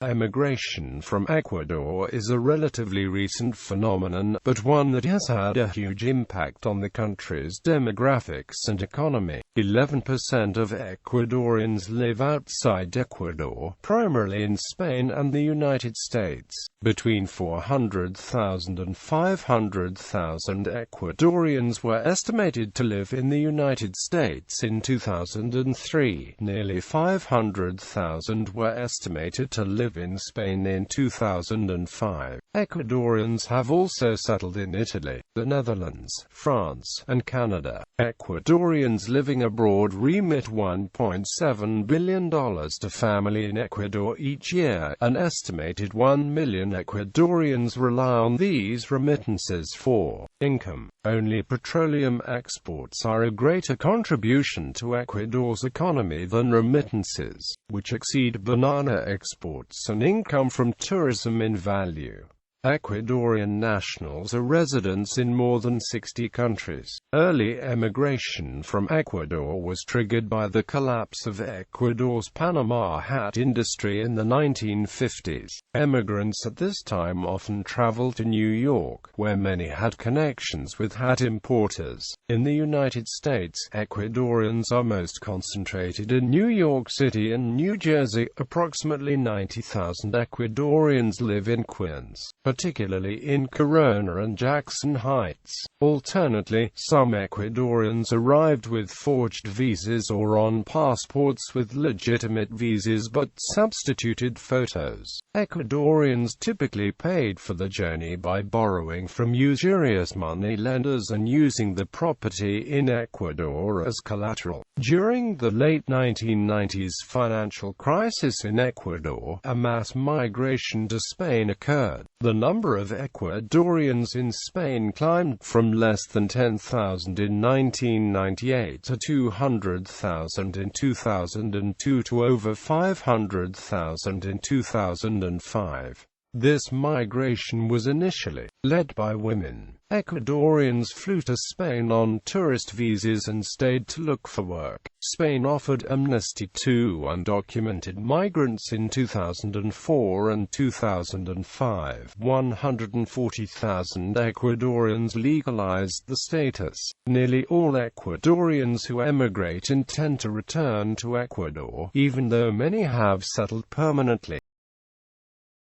Emigration from Ecuador is a relatively recent phenomenon, but one that has had a huge impact on the country's demographics and economy. 11% of Ecuadorians live outside Ecuador, primarily in Spain and the United States. Between 400,000 and 500,000 Ecuadorians were estimated to live in the United States in 2003. Nearly 500,000 were estimated to live in Spain in 2005. Ecuadorians have also settled in Italy, the Netherlands, France, and Canada. Ecuadorians living abroad remit $1.7 billion to family in Ecuador each year. An estimated 1 million Ecuadorians rely on these remittances for income. Only petroleum exports are a greater contribution to Ecuador's economy than remittances, which exceed banana exports and income from tourism in value. Ecuadorian nationals are residents in more than 60 countries. Early emigration from Ecuador was triggered by the collapse of Ecuador's Panama hat industry in the 1950s. Emigrants at this time often traveled to New York, where many had connections with hat importers. In the United States, Ecuadorians are most concentrated in New York City and New Jersey. Approximately 90,000 Ecuadorians live in Queens, particularly in Corona and Jackson Heights. Alternately, some Ecuadorians arrived with forged visas or on passports with legitimate visas but substituted photos. Ecuadorians typically paid for the journey by borrowing from usurious money lenders and using the property in Ecuador as collateral. During the late 1990s financial crisis in Ecuador, a mass migration to Spain occurred. The number of Ecuadorians in Spain climbed from less than 10,000 in 1998 to 200,000 in 2002 to over 500,000 in 2005. This migration was initially led by women. Ecuadorians flew to Spain on tourist visas and stayed to look for work. Spain offered amnesty to undocumented migrants in 2004 and 2005. 140,000 Ecuadorians legalized the status. Nearly all Ecuadorians who emigrate intend to return to Ecuador, even though many have settled permanently.